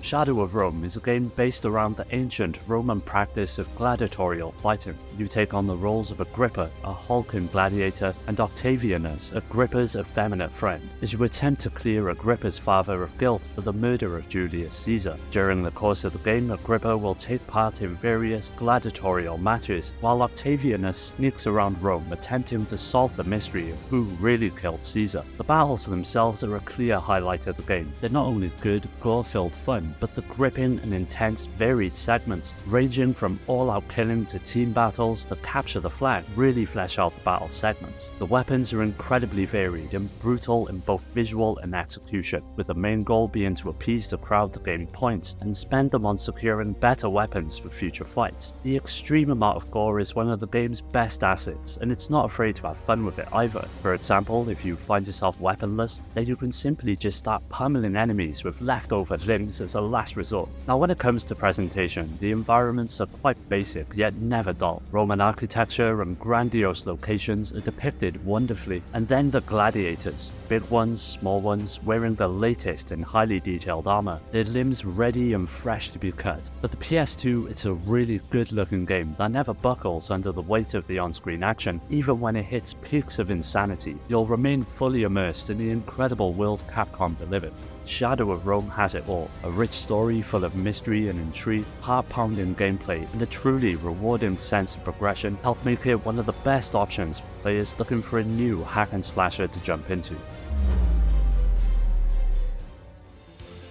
Shadow of Rome is a game based around the ancient Roman practice of gladiatorial fighting. You take on the roles of Agrippa, a hulking gladiator, and Octavianus, Agrippa's effeminate friend, as you attempt to clear Agrippa's father of guilt for the murder of Julius Caesar. During the course of the game, Agrippa will take part in various gladiatorial matches, while Octavianus sneaks around Rome attempting to solve the mystery of who really killed Caesar. The battles themselves are a clear highlight of the game. They're not only good, gore-filled fun, but the gripping and intense, varied segments, ranging from all-out killing to team battles to capture the flag, really flesh out the battle segments. The weapons are incredibly varied and brutal in both visual and execution, with the main goal being to appease the crowd to gain points and spend them on securing better weapons for future fights. The extreme amount of gore is one of the game's best assets, and it's not afraid to have fun with it either. For example, if you find yourself weaponless, then you can simply just start pummeling enemies with leftover limbs as a last resort. Now when it comes to presentation, the environments are quite basic yet never dull. Roman architecture and grandiose locations are depicted wonderfully, and then the gladiators, big ones, small ones, wearing the latest and highly detailed armor, their limbs ready and fresh to be cut. But the PS2, it's a really good looking game that never buckles under the weight of the on-screen action. Even when it hits peaks of insanity, you'll remain fully immersed in the incredible world Capcom delivered. Shadow of Rome has it all: a rich story full of mystery and intrigue, heart-pounding gameplay, and a truly rewarding sense of progression help make it one of the best options for players looking for a new hack and slasher to jump into.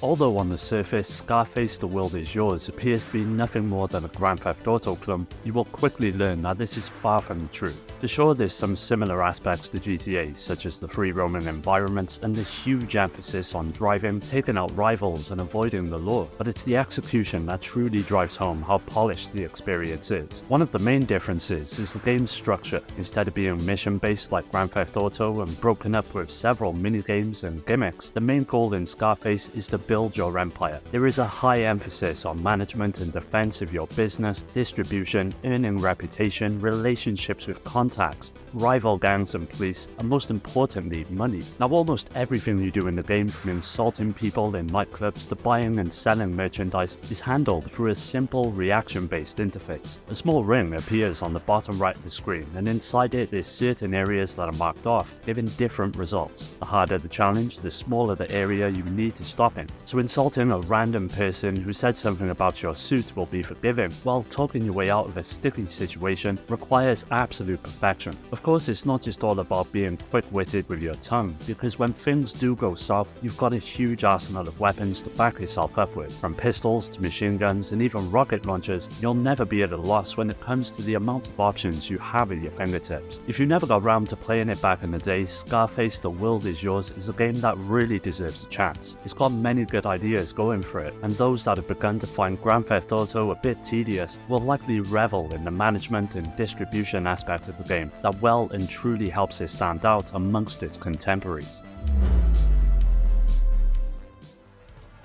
Although on the surface, Scarface The World Is Yours appears to be nothing more than a Grand Theft Auto clone, you will quickly learn that this is far from the truth. For sure, there's some similar aspects to GTA, such as the free roaming environments and this huge emphasis on driving, taking out rivals and avoiding the law, but it's the execution that truly drives home how polished the experience is. One of the main differences is the game's structure. Instead of being mission-based like Grand Theft Auto and broken up with several minigames and gimmicks, the main goal in Scarface is to build your empire. There is a high emphasis on management and defense of your business, distribution, earning reputation, relationships with contacts, rival gangs and police, and most importantly, money. Now almost everything you do in the game, from insulting people in nightclubs to buying and selling merchandise, is handled through a simple reaction-based interface. A small ring appears on the bottom right of the screen, and inside it there's certain areas that are marked off, giving different results. The harder the challenge, the smaller the area you need to stop in. So insulting a random person who said something about your suit will be forgiven, while talking your way out of a sticky situation requires absolute perfection. Of course, it's not just all about being quick-witted with your tongue, because when things do go south, you've got a huge arsenal of weapons to back yourself up with. From pistols to machine guns and even rocket launchers, you'll never be at a loss when it comes to the amount of options you have at your fingertips. If you never got around to playing it back in the day, Scarface The World Is Yours is a game that really deserves a chance. It's got many good ideas going for it, and those that have begun to find Grand Theft Auto a bit tedious will likely revel in the management and distribution aspect of the game that well and truly helps it stand out amongst its contemporaries.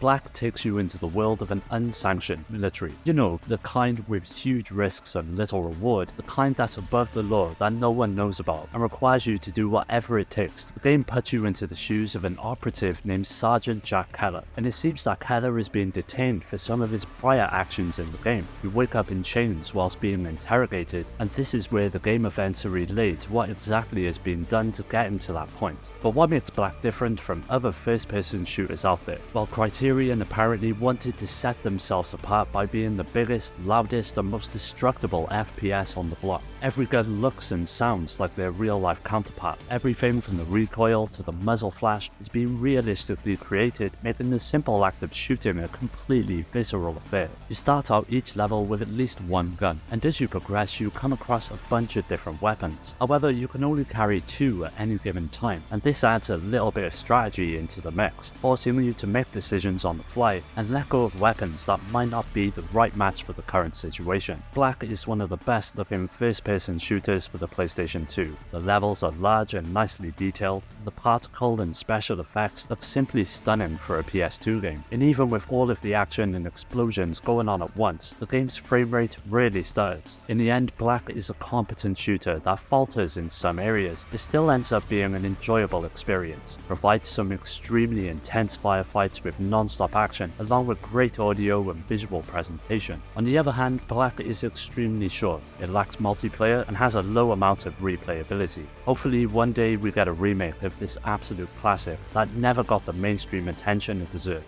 Black takes you into the world of an unsanctioned military. You know, the kind with huge risks and little reward, the kind that's above the law that no one knows about and requires you to do whatever it takes. The game puts you into the shoes of an operative named Sergeant Jack Keller, and it seems that Keller is being detained for some of his prior actions in the game. You wake up in chains whilst being interrogated, and this is where the game events are relayed to what exactly has been done to get him to that point. But what makes Black different from other first-person shooters out there? Well, Criterion apparently wanted to set themselves apart by being the biggest, loudest, and most destructible FPS on the block. Every gun looks and sounds like their real-life counterpart. Everything from the recoil to the muzzle flash is being realistically created, making the simple act of shooting a completely visceral affair. You start out each level with at least one gun, and as you progress you come across a bunch of different weapons. However, you can only carry 2 at any given time, and this adds a little bit of strategy into the mix, forcing you to make decisions on the fly and let go of weapons that might not be the right match for the current situation. Black is one of the best looking first-person first-person shooters for the PlayStation 2. The levels are large and nicely detailed. The particle and special effects look simply stunning for a PS2 game. And even with all of the action and explosions going on at once, the game's frame rate really stutters. In the end, Black is a competent shooter that falters in some areas. It still ends up being an enjoyable experience. Provides some extremely intense firefights with non-stop action, along with great audio and visual presentation. On the other hand, Black is extremely short. It lacks multiplayer and has a low amount of replayability. Hopefully one day we get a remake of this absolute classic that never got the mainstream attention it deserved.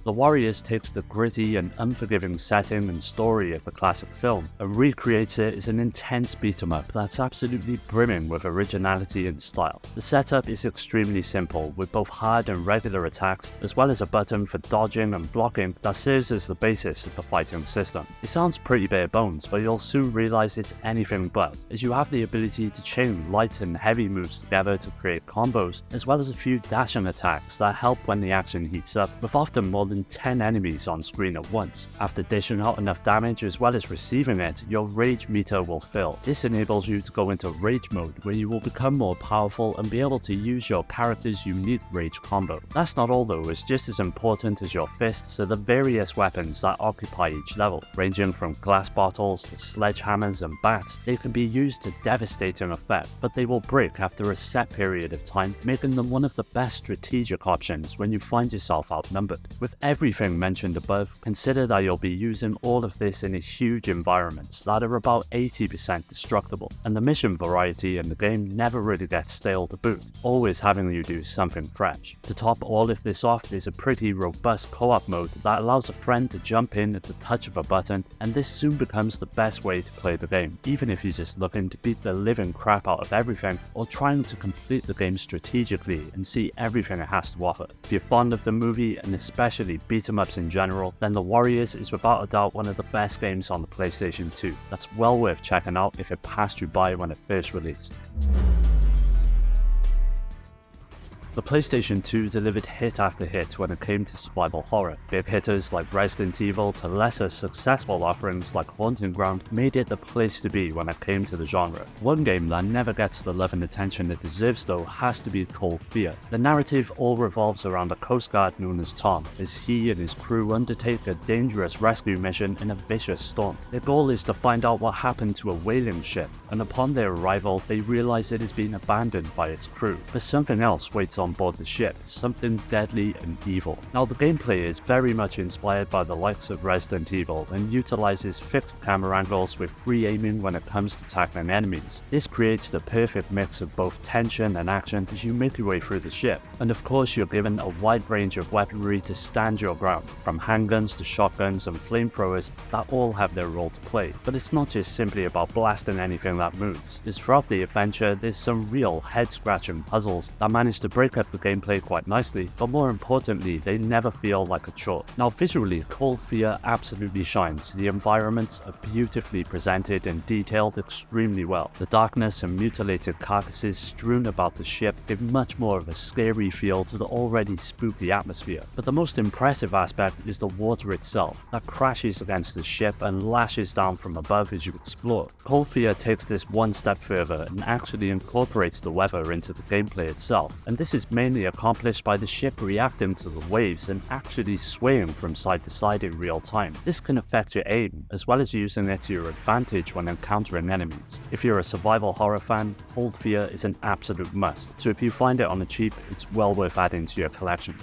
The Warriors takes the gritty and unforgiving setting and story of the classic film and recreates it as an intense beat-em-up that's absolutely brimming with originality and style. The setup is extremely simple, with both hard and regular attacks, as well as a button for dodging and blocking that serves as the basis of the fighting system. It sounds pretty bare bones, but you'll soon realize it's anything but, as you have the ability to chain light and heavy moves together to create combos, as well as a few dashing attacks that help when the action heats up, with often more than 10 enemies on screen at once. After dishing out enough damage as well as receiving it, your rage meter will fill. This enables you to go into rage mode, where you will become more powerful and be able to use your character's unique rage combo. That's not all though, as just as important as your fists are the various weapons that occupy each level. Ranging from glass bottles to sledgehammers and bats, they can be used to devastating effect, but they will break after a set period of time, making them one of the best strategic options when you find yourself outnumbered. With everything mentioned above, consider that you'll be using all of this in a huge environments that are about 80% destructible, and the mission variety in the game never really gets stale to boot, always having you do something fresh. To top all of this off is a pretty robust co-op mode that allows a friend to jump in at the touch of a button, and this soon becomes the best way to play the game, even if you're just looking to beat the living crap out of everything or trying to complete the game strategically and see everything it has to offer. If you're fond of the movie and especially beat 'em ups in general, then The Warriors is without a doubt one of the best games on the PlayStation 2. That's well worth checking out if it passed you by when it first released. The PlayStation 2 delivered hit after hit when it came to survival horror. Big hitters like Resident Evil to lesser successful offerings like Haunting Ground made it the place to be when it came to the genre. One game that never gets the love and attention it deserves though has to be Cold Fear. The narrative all revolves around a coast guard known as Tom, as he and his crew undertake a dangerous rescue mission in a vicious storm. Their goal is to find out what happened to a whaling ship, and upon their arrival they realize it has been abandoned by its crew. But something else waits on board the ship, something deadly and evil. Now the gameplay is very much inspired by the likes of Resident Evil and utilizes fixed camera angles with free aiming when it comes to tackling enemies. This creates the perfect mix of both tension and action as you make your way through the ship. And of course you're given a wide range of weaponry to stand your ground, from handguns to shotguns and flamethrowers that all have their role to play. But it's not just simply about blasting anything that moves, as throughout the adventure there's some real head-scratching puzzles that manage to break up the gameplay quite nicely, but more importantly, they never feel like a chore. Now visually, Cold Fear absolutely shines. The environments are beautifully presented and detailed extremely well. The darkness and mutilated carcasses strewn about the ship give much more of a scary feel to the already spooky atmosphere. But the most impressive aspect is the water itself, that crashes against the ship and lashes down from above as you explore. Cold Fear takes this one step further and actually incorporates the weather into the gameplay itself, and this is mainly accomplished by the ship reacting to the waves and actually swaying from side to side in real time. This can affect your aim, as well as using it to your advantage when encountering enemies. If you're a survival horror fan, Cold Fear is an absolute must, so if you find it on the cheap, it's well worth adding to your collection.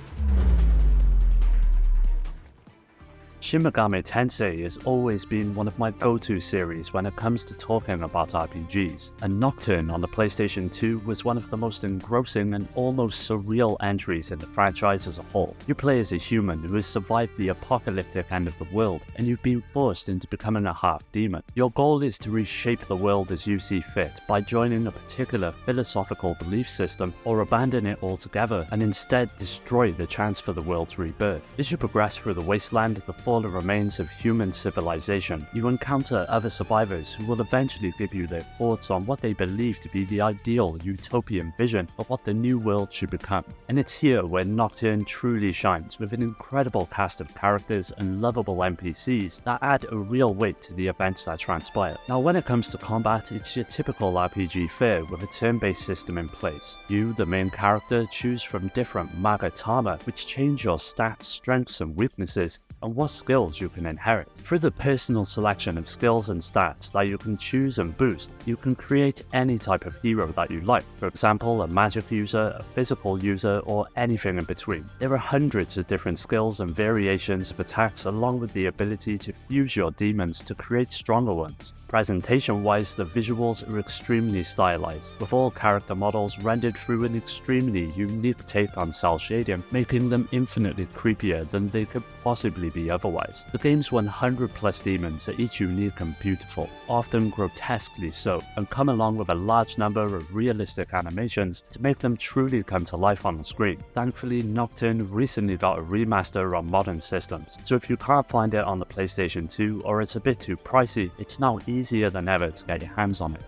Shin Megami Tensei has always been one of my go-to series when it comes to talking about RPGs, and Nocturne on the PlayStation 2 was one of the most engrossing and almost surreal entries in the franchise as a whole. You play as a human who has survived the apocalyptic end of the world, and you've been forced into becoming a half-demon. Your goal is to reshape the world as you see fit by joining a particular philosophical belief system or abandon it altogether and instead destroy the chance for the world to rebirth. As you progress through the wasteland, the fallen the remains of human civilization, you encounter other survivors who will eventually give you their thoughts on what they believe to be the ideal utopian vision of what the new world should become. And it's here where Nocturne truly shines, with an incredible cast of characters and lovable NPCs that add a real weight to the events that transpire. Now when it comes to combat, it's your typical RPG fare with a turn-based system in place. You, the main character, choose from different Magatama, which change your stats, strengths and weaknesses, and what skills you can inherit. Through the personal selection of skills and stats that you can choose and boost, you can create any type of hero that you like. For example, a magic user, a physical user, or anything in between. There are hundreds of different skills and variations of attacks, along with the ability to fuse your demons to create stronger ones. Presentation-wise, the visuals are extremely stylized, with all character models rendered through an extremely unique take on cel shading, making them infinitely creepier than they could possibly be otherwise. The game's 100 plus demons are each unique and beautiful, often grotesquely so, and come along with a large number of realistic animations to make them truly come to life on the screen. Thankfully, Nocturne recently got a remaster on modern systems, so if you can't find it on the PlayStation 2 or it's a bit too pricey, it's now easier than ever to get your hands on it.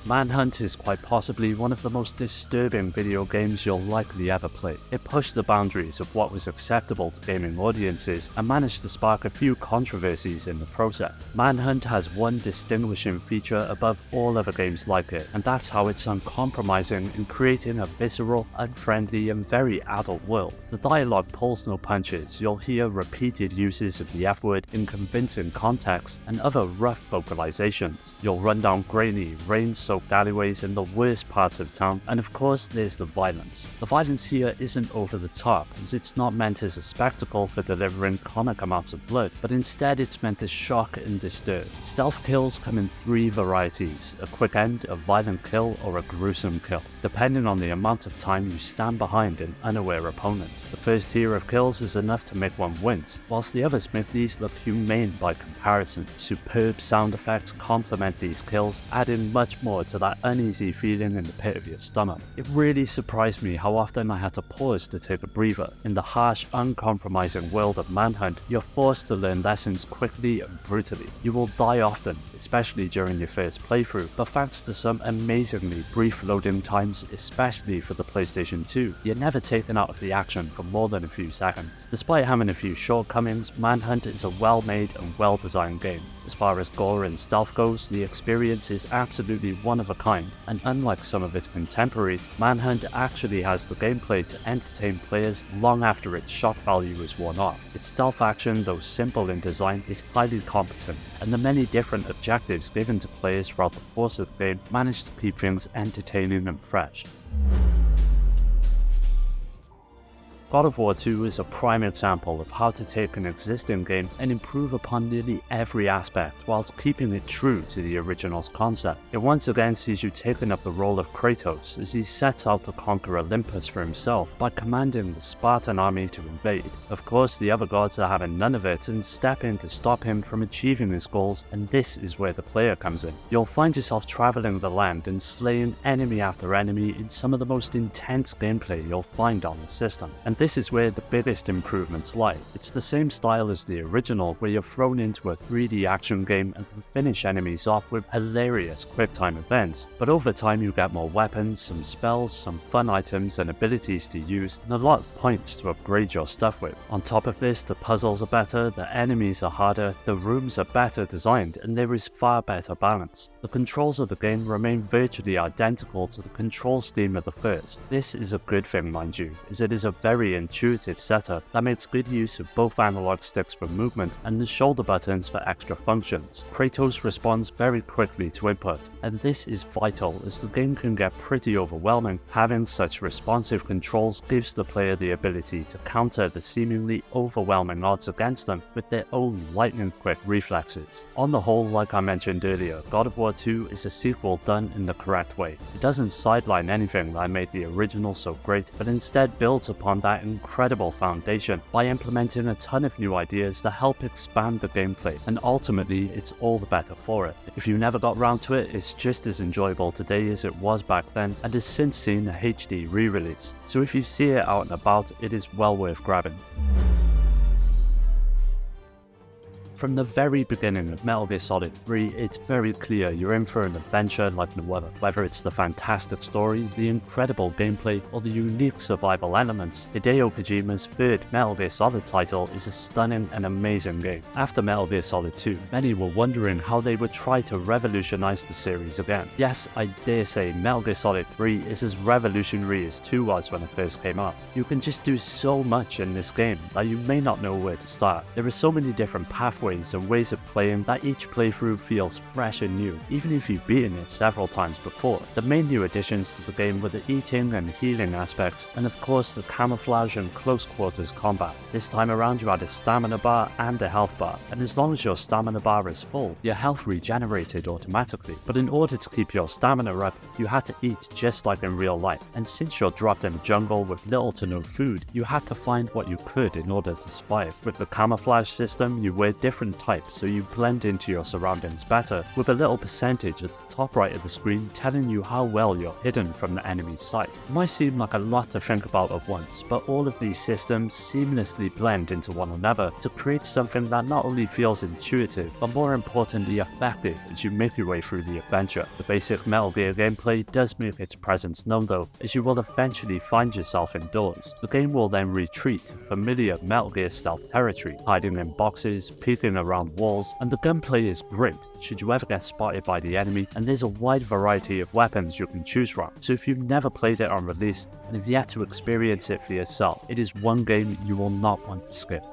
Manhunt is quite possibly one of the most disturbing video games you'll likely ever play. It pushed the boundaries of what was acceptable to gaming audiences and managed to spark a few controversies in the process. Manhunt has one distinguishing feature above all other games like it, and that's how it's uncompromising in creating a visceral, unfriendly and very adult world. The dialogue pulls no punches. You'll hear repeated uses of the F word in convincing context and other rough vocalizations. You'll run down grainy, rain-soaked alleyways in the worst parts of town, and of course there's the violence. The violence here isn't over the top, as it's not meant as a spectacle for delivering comic amounts of blood, but instead it's meant to shock and disturb. Stealth kills come in 3 varieties: a quick end, a violent kill, or a gruesome kill, depending on the amount of time you stand behind an unaware opponent. The first tier of kills is enough to make one wince, whilst the others make these look humane by comparison. Superb sound effects complement these kills, adding much more to that uneasy feeling in the pit of your stomach. It really surprised me how often I had to pause to take a breather. In the harsh, uncompromising world of Manhunt, you're forced to learn lessons quickly and brutally. You will die often, especially during your first playthrough, but thanks to some amazingly brief loading times, especially for the PlayStation 2, you're never taken out of the action for more than a few seconds. Despite having a few shortcomings, Manhunt is a well-made and well-designed game. As far as gore and stealth goes, the experience is absolutely one of a kind, and unlike some of its contemporaries, Manhunt actually has the gameplay to entertain players long after its shock value is worn off. Its stealth action, though simple in design, is highly competent, and the many different objectives given to players throughout the course of the game manage to keep things entertaining and fresh. God of War 2 is a prime example of how to take an existing game and improve upon nearly every aspect whilst keeping it true to the original's concept. It once again sees you taking up the role of Kratos as he sets out to conquer Olympus for himself by commanding the Spartan army to invade. Of course, the other gods are having none of it and step in to stop him from achieving his goals, and this is where the player comes in. You'll find yourself traveling the land and slaying enemy after enemy in some of the most intense gameplay you'll find on the system. And this is where the biggest improvements lie. It's the same style as the original, where you're thrown into a 3D action game and can finish enemies off with hilarious quick-time events, but over time you get more weapons, some spells, some fun items and abilities to use, and a lot of points to upgrade your stuff with. On top of this, the puzzles are better, the enemies are harder, the rooms are better designed, and there is far better balance. The controls of the game remain virtually identical to the control scheme of the first. This is a good thing, mind you, as it is a very intuitive setup that makes good use of both analog sticks for movement and the shoulder buttons for extra functions. Kratos responds very quickly to input, and this is vital as the game can get pretty overwhelming. Having such responsive controls gives the player the ability to counter the seemingly overwhelming odds against them with their own lightning-quick reflexes. On the whole, like I mentioned earlier, God of War 2 is a sequel done in the correct way. It doesn't sideline anything that made the original so great, but instead builds upon that that incredible foundation by implementing a ton of new ideas to help expand the gameplay, and ultimately it's all the better for it. If you never got round to it, it's just as enjoyable today as it was back then, and has since seen a HD re-release, so if you see it out and about, it is well worth grabbing. From the very beginning of Metal Gear Solid 3, it's very clear you're in for an adventure like no other. Whether it's the fantastic story, the incredible gameplay, or the unique survival elements, Hideo Kojima's third Metal Gear Solid title is a stunning and amazing game. After Metal Gear Solid 2, many were wondering how they would try to revolutionize the series again. Yes, I dare say Metal Gear Solid 3 is as revolutionary as 2 was when it first came out. You can just do so much in this game that you may not know where to start. There are so many different pathways and ways of playing that each playthrough feels fresh and new, even if you've beaten it several times before. The main new additions to the game were the eating and healing aspects, and of course the camouflage and close quarters combat. This time around you had a stamina bar and a health bar, and as long as your stamina bar is full, your health regenerated automatically. But in order to keep your stamina up, you had to eat just like in real life, and since you're dropped in a jungle with little to no food, you had to find what you could in order to survive. With the camouflage system, you wear different types so you blend into your surroundings better, with a little percentage at the top right of the screen telling you how well you're hidden from the enemy's sight. It might seem like a lot to think about at once, but all of these systems seamlessly blend into one another to create something that not only feels intuitive, but more importantly effective as you make your way through the adventure. The basic Metal Gear gameplay does make its presence known though, as you will eventually find yourself indoors. The game will then retreat to familiar Metal Gear stealth territory, hiding in boxes, peeking around walls, and the gunplay is great should you ever get spotted by the enemy, and there's a wide variety of weapons you can choose from. So if you've never played it on release and have yet to experience it for yourself, it is one game you will not want to skip.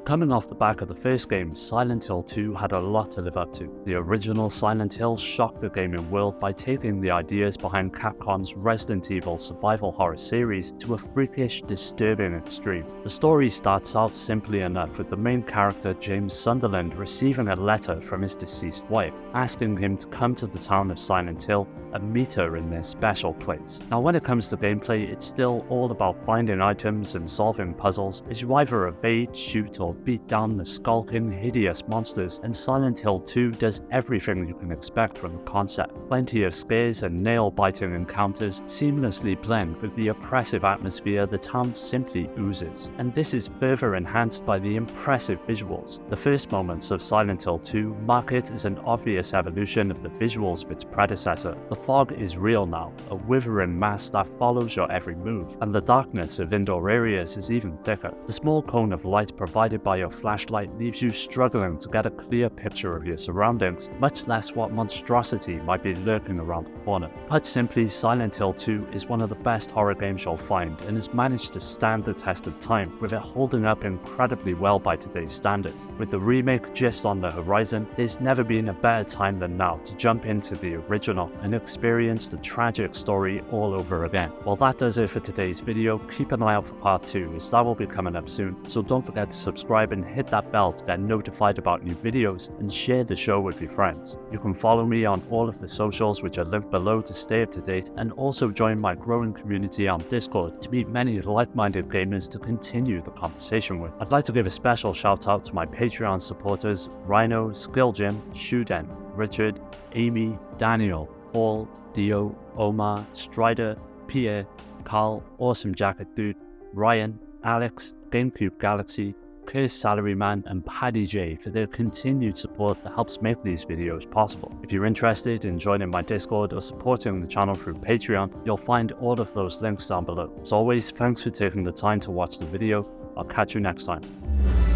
Coming off the back of the first game, Silent Hill 2 had a lot to live up to. The original Silent Hill shocked the gaming world by taking the ideas behind Capcom's Resident Evil survival horror series to a freakish, disturbing extreme. The story starts out simply enough, with the main character James Sunderland receiving a letter from his deceased wife, asking him to come to the town of Silent Hill and meet her in their special place. Now when it comes to gameplay, it's still all about finding items and solving puzzles, as you either evade, shoot, or beat down the skulking, hideous monsters, and Silent Hill 2 does everything you can expect from the concept. Plenty of scares and nail-biting encounters seamlessly blend with the oppressive atmosphere the town simply oozes, and this is further enhanced by the impressive visuals. The first moments of Silent Hill 2 mark it as an obvious evolution of the visuals of its predecessor. The fog is real now, a withering mass that follows your every move, and the darkness of indoor areas is even thicker. The small cone of light provided by your flashlight leaves you struggling to get a clear picture of your surroundings, much less what monstrosity might be lurking around the corner. Put simply, Silent Hill 2 is one of the best horror games you'll find, and has managed to stand the test of time, with it holding up incredibly well by today's standards. With the remake just on the horizon, there's never been a better time than now to jump into the original and experience the tragic story all over again. Well, that does it for today's video. Keep an eye out for part 2, as that will be coming up soon, so don't forget to subscribe and hit that bell to get notified about new videos, and share the show with your friends. You can follow me on all of the socials, which are linked below, to stay up to date, and also join my growing community on Discord to meet many like-minded gamers to continue the conversation with. I'd like to give a special shout out to my Patreon supporters: Rhino, Skill Jim, Shuden, Richard, Amy, Daniel, Paul, Dio, Omar, Strider, Pierre, Carl, Awesome Jacket Dude, Ryan, Alex, GameCube Galaxy, Curse Salaryman, and Paddy J for their continued support that helps make these videos possible. If you're interested in joining my Discord or supporting the channel through Patreon, you'll find all of those links down below. As always, thanks for taking the time to watch the video. I'll catch you next time.